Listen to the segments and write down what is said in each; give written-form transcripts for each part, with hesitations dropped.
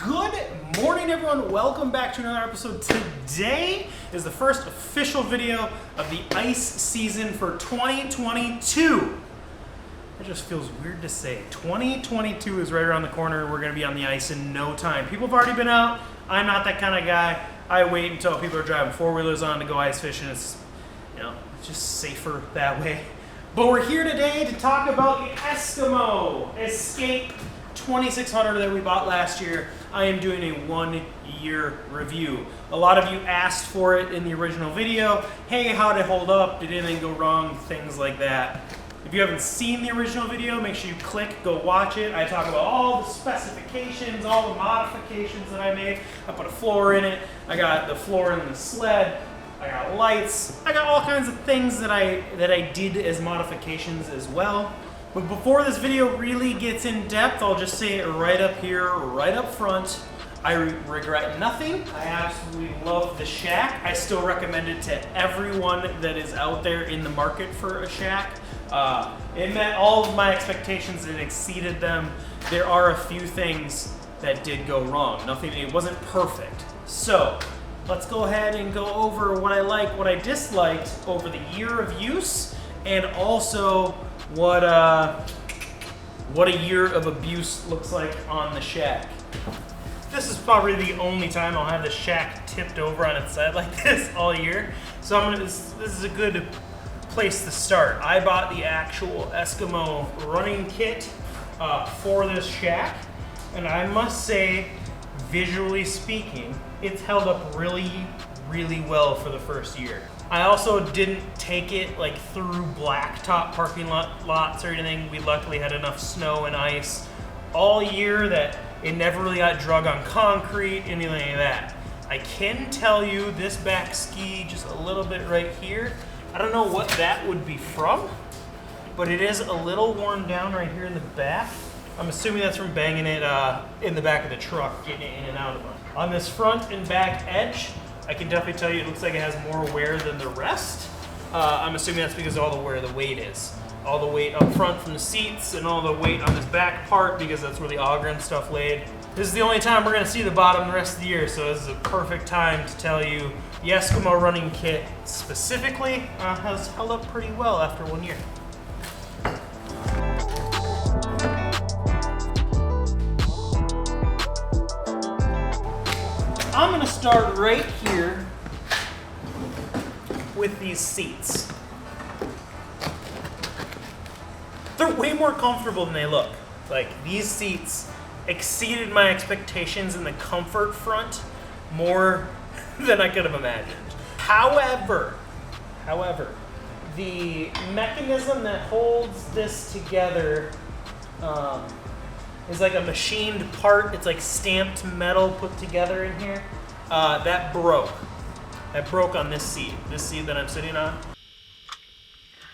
Good morning, everyone. Welcome back to another episode. Today is the first official video of the ice season for 2022. It just feels weird to say. 2022 is right around the corner. We're going to be on the ice in no time. People have already been out. I'm not that kind of guy. I wait until people are driving four-wheelers on to go ice fishing. It's just safer that way. But we're here today to talk about the Eskimo Eskape 2600 that we bought last year. I am doing a 1-year review. A lot of you asked for it in the original video. Hey, how did it hold up? Did anything go wrong? Things like that. If you haven't seen the original video, make sure you go watch it. I talk about all the specifications, all the modifications that I made. I put a floor in it. I got the floor in the sled. I got lights. I got all kinds of things that I did as modifications as well. But before this video really gets in depth, I'll just say it right up here, right up front. I regret nothing. I absolutely love the shack. I still recommend it to everyone that is out there in the market for a shack. It met all of my expectations and exceeded them. There are a few things that did go wrong. It wasn't perfect. So let's go ahead and go over what I liked, what I disliked over the year of use, and also what a year of abuse looks like on the shack. This is probably the only time I'll have the shack tipped over on its side like this all year. So this is a good place to start. I bought the actual Eskimo running kit for this shack, and I must say, visually speaking, it's held up really, really well for the first year. I also didn't take it through blacktop parking lots or anything. We luckily had enough snow and ice all year that it never really got drug on concrete, anything like that. I can tell you this back ski, just a little bit right here, I don't know what that would be from, but it is a little worn down right here in the back. I'm assuming that's from banging it in the back of the truck, getting it in and out of it. On this front and back edge, I can definitely tell you it looks like it has more wear than the rest. I'm assuming that's because of all the wear the weight is. All the weight up front from the seats and all the weight on this back part because that's where the auger and stuff laid. This is the only time we're going to see the bottom the rest of the year, so this is a perfect time to tell you the Eskimo running kit specifically has held up pretty well after 1 year. I'm going to start right here with these seats. They're way more comfortable than they look. These seats exceeded my expectations in the comfort front more than I could have imagined. However, the mechanism that holds this together is like a machined part. It's like stamped metal put together in here. That broke. That broke on this seat that I'm sitting on.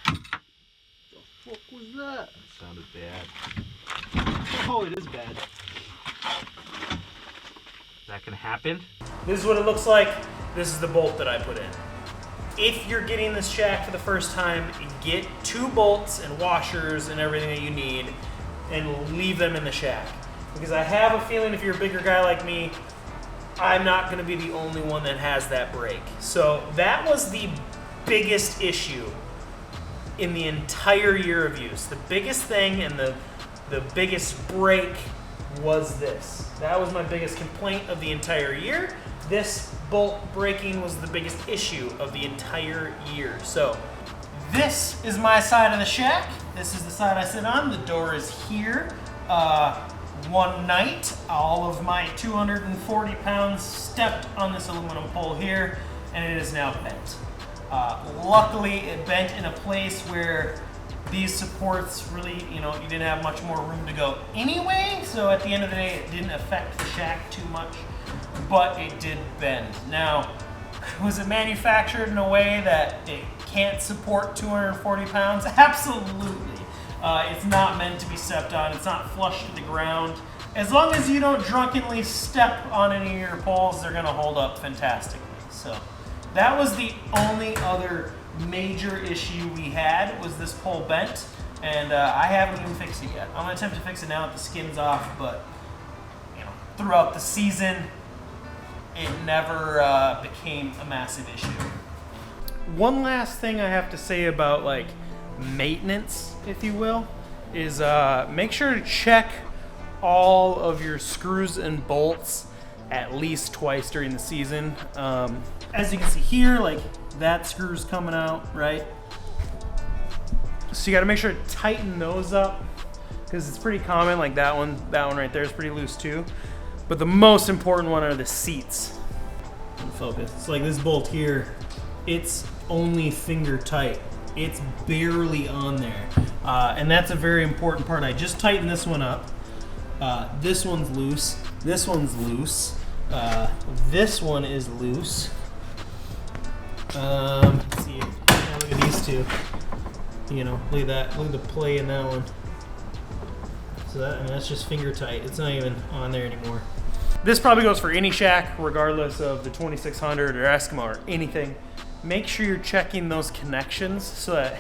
What the fuck was that? That sounded bad. Oh, it is bad. That can happen? This is what it looks like. This is the bolt that I put in. If you're getting this shack for the first time, get 2 bolts and washers and everything that you need and leave them in the shack. Because I have a feeling if you're a bigger guy like me, I'm not going to be the only one that has that break. So that was the biggest issue in the entire year of use. The biggest thing and the biggest break was this. That was my biggest complaint of the entire year. This bolt breaking was the biggest issue of the entire year. So this is my side of the shack. This is the side I sit on. The door is here. One night, all of my 240 pounds stepped on this aluminum pole here, and it is now bent. Luckily, it bent in a place where these supports really, you didn't have much more room to go anyway, so at the end of the day, it didn't affect the shack too much, but it did bend. Now, was it manufactured in a way that it can't support 240 pounds? Absolutely. It's not meant to be stepped on. It's not flush to the ground. As long as you don't drunkenly step on any of your poles, they're going to hold up fantastically. So that was the only other major issue we had, was this pole bent, and I haven't even fixed it yet. I'm going to attempt to fix it now that the skin's off, but throughout the season, it never became a massive issue. One last thing I have to say about like maintenance, if you will, is make sure to check all of your screws and bolts at least twice during the season. As you can see here, like that screw's coming out, right? So you gotta make sure to tighten those up because it's pretty common, like that one right there is pretty loose too. But the most important one are the seats. Focus. It's like this bolt here, it's only finger tight. It's barely on there. And that's a very important part. I just tightened this one up. This one's loose. This one's loose. This one is loose. Let's see. Now look at these two. You know, look at that. Look at the play in that one. So that, I mean, that's just finger tight. It's not even on there anymore. This probably goes for any shack, regardless of the 2600 or Eskimo or anything. Make sure you're checking those connections so that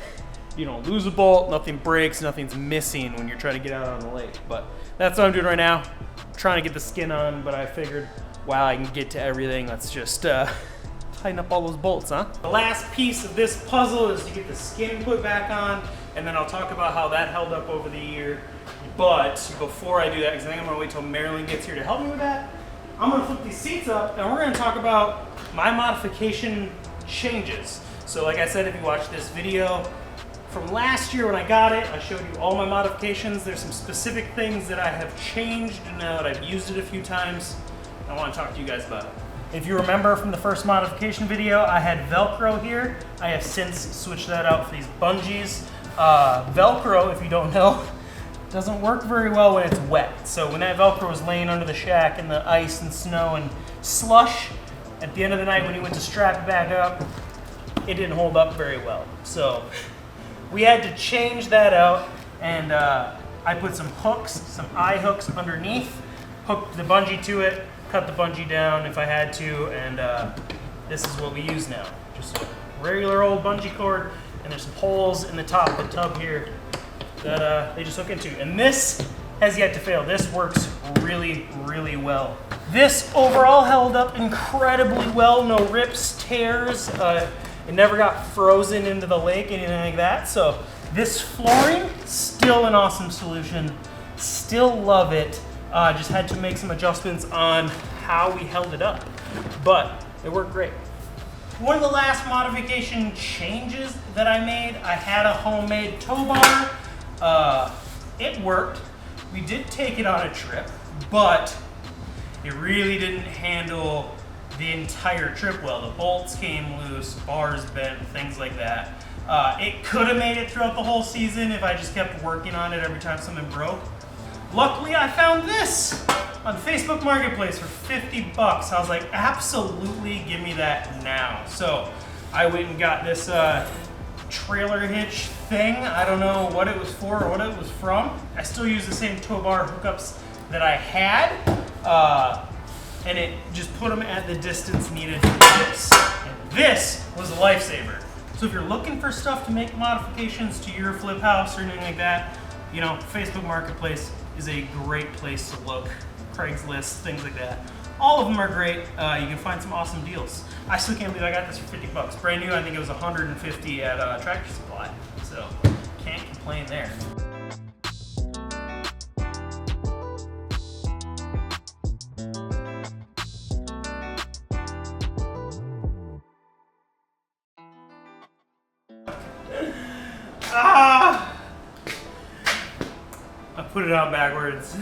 you don't lose a bolt, nothing breaks, nothing's missing when you're trying to get out on the lake. But that's what I'm doing right now. I'm trying to get the skin on, but I figured, wow, I can get to everything. Let's just tighten up all those bolts, huh? The last piece of this puzzle is to get the skin put back on, and then I'll talk about how that held up over the year. But before I do that, because I think I'm gonna wait till Marilyn gets here to help me with that, I'm gonna flip these seats up and we're gonna talk about my modification changes. So like I said, if you watched this video from last year when I got it, I showed you all my modifications. There's some specific things that I have changed now that I've used it a few times. I wanna talk to you guys about it. If you remember from the first modification video, I had Velcro here. I have since switched that out for these bungees. Velcro, if you don't know, doesn't work very well when it's wet. So when that Velcro was laying under the shack in the ice and snow and slush, at the end of the night when you went to strap it back up, it didn't hold up very well. So we had to change that out, and I put some hooks, some eye hooks underneath, hooked the bungee to it, cut the bungee down if I had to, and this is what we use now. Just a regular old bungee cord, and there's some holes in the top of the tub here that they just hook into. And this has yet to fail. This works really, really well. This overall held up incredibly well. No rips, tears. It never got frozen into the lake, anything like that. So this flooring, still an awesome solution. Still love it. Just had to make some adjustments on how we held it up, but it worked great. One of the last modification changes that I made, I had a homemade tow bar. It worked. We did take it on a trip, but it really didn't handle the entire trip well. The bolts came loose, bars bent, things like that. It could have made it throughout the whole season if I just kept working on it every time something broke. Luckily, I found this on Facebook Marketplace for 50 bucks. I was like, absolutely, give me that now. So I went and got this trailer hitch thing. I don't know what it was for or what it was from. I still use the same tow bar hookups that I had, and it just put them at the distance needed for this. And this was a lifesaver. So if you're looking for stuff to make modifications to your flip house or anything like that, you know, Facebook Marketplace is a great place to look. Craigslist, things like that. All of them are great. You can find some awesome deals. I still can't believe I got this for 50 bucks. Brand new, I think it was 150 at Tractor Supply. So, can't complain there. I put it out backwards.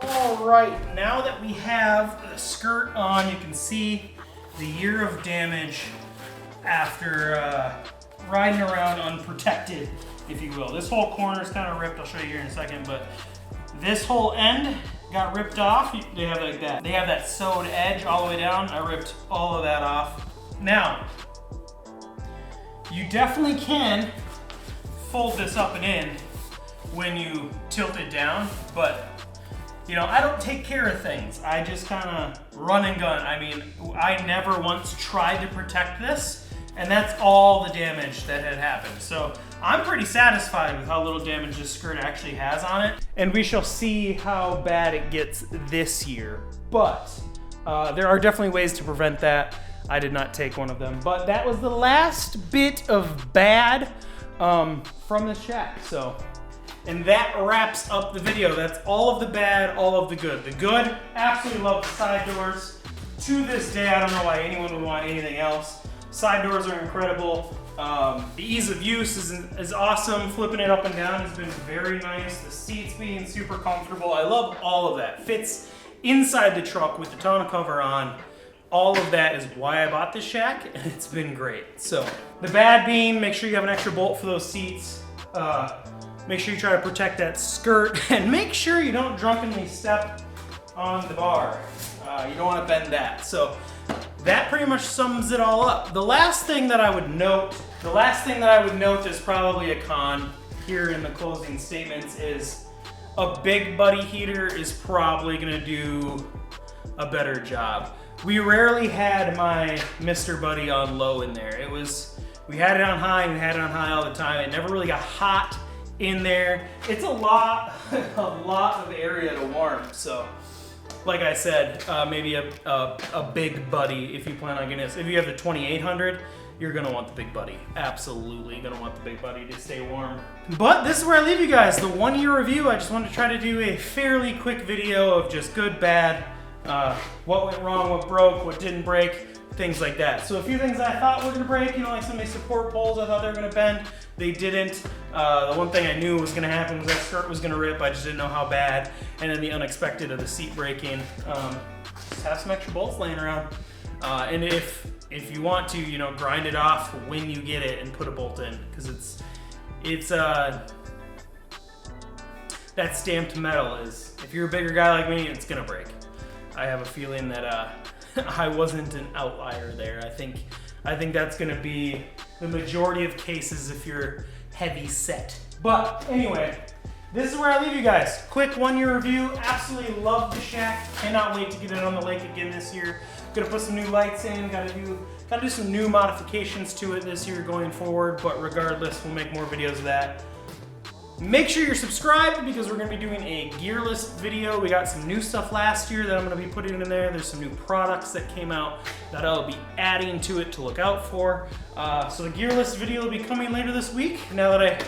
All right, now that we have the skirt on, you can see the year of damage after riding around unprotected, if you will. This whole corner is kind of ripped. I'll show you here in a second, but this whole end got ripped off. They have like that. They have that sewed edge all the way down. I ripped all of that off. Now, you definitely can fold this up and in when you tilt it down, but you know, I don't take care of things. I just kind of run and gun. I mean, I never once tried to protect this, and that's all the damage that had happened. So I'm pretty satisfied with how little damage this skirt actually has on it. And we shall see how bad it gets this year. But there are definitely ways to prevent that. I did not take one of them. But that was the last bit of bad from the shack. So, and that wraps up the video. That's all of the bad, all of the good. The good, absolutely love the side doors. To this day, I don't know why anyone would want anything else. Side doors are incredible. The ease of use is awesome. Flipping it up and down has been very nice. The seats being super comfortable. I love all of that. Fits inside the truck with the tonneau cover on. All of that is why I bought this shack, and it's been great. So the bad being, make sure you have an extra bolt for those seats. Make sure you try to protect that skirt, and make sure you don't drunkenly step on the bar. You don't want to bend that. So that pretty much sums it all up. The last thing that I would note is probably a con here in the closing statements is a big buddy heater is probably gonna do a better job. We rarely had my Mr. Buddy on low in there. We had it on high, and we had it on high all the time. It never really got hot in there. It's a lot of area to warm. So, like I said, maybe a big buddy if you plan on getting this. If you have the 2800, you're gonna want the big buddy. Absolutely gonna want the big buddy to stay warm. But this is where I leave you guys, the 1 year review. I just wanted to try to do a fairly quick video of just good, bad, what went wrong, what broke, what didn't break, things like that. So a few things I thought were gonna break, like some of these support poles, I thought they were gonna bend. They didn't. The one thing I knew was gonna happen was that skirt was gonna rip. I just didn't know how bad. And then the unexpected of the seat breaking. Just have some extra bolts laying around. And if you want to, grind it off when you get it and put a bolt in, because that stamped metal is, if you're a bigger guy like me, it's gonna break. I have a feeling that I wasn't an outlier there. I think that's gonna be the majority of cases if you're heavy set. But anyway, this is where I leave you guys. Quick 1 year review. Absolutely love the shack. Cannot wait to get it on the lake again this year. Gonna put some new lights in. Gotta do some new modifications to it this year going forward. But regardless, we'll make more videos of that. Make sure you're subscribed because we're gonna be doing a gear list video. We got some new stuff last year that I'm gonna be putting in there. There's some new products that came out that I'll be adding to it to look out for. So the gear list video will be coming later this week. Now that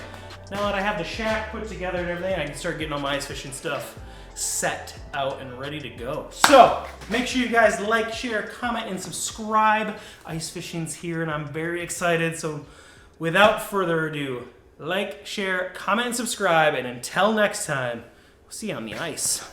I have the shack put together and everything, I can start getting all my ice fishing stuff set out and ready to go. So make sure you guys like, share, comment, and subscribe. Ice fishing's here and I'm very excited. So without further ado, like, share, comment, and subscribe, and until next time, we'll see you on the ice.